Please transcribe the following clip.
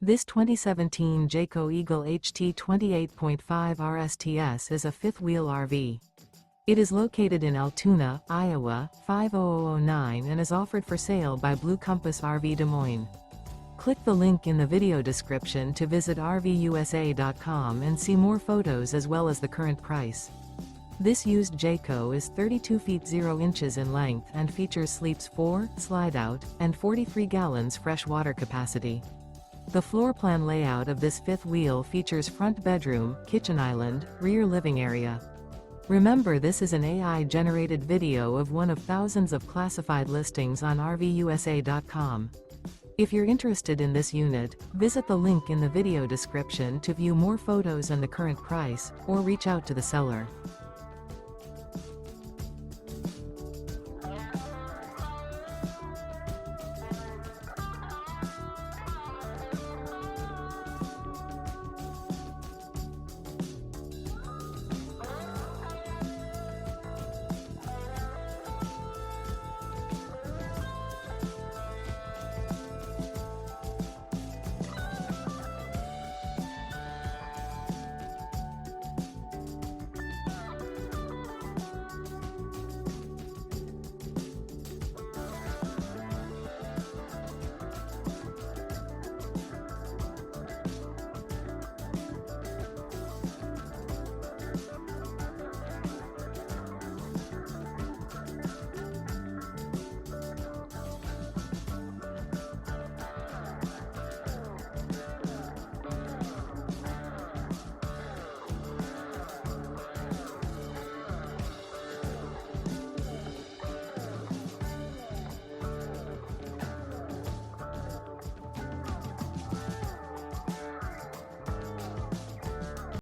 This 2017 Jayco Eagle HT 28.5 RSTS is a fifth-wheel RV. It is located in Altoona, Iowa, 50009 and is offered for sale by Blue Compass RV Des Moines. Click the link in the video description to visit RVUSA.com and see more photos as well as the current price. This used Jayco is 32 feet 0 inches in length and features sleeps 4, Slideout, and 43 gallons fresh water capacity. The floor plan layout of this fifth wheel features front bedroom, kitchen island, rear living area. Remember, this is an AI-generated video of one of thousands of classified listings on RVUSA.com. If you're interested in this unit, visit the link in the video description to view more photos and the current price, or reach out to the seller.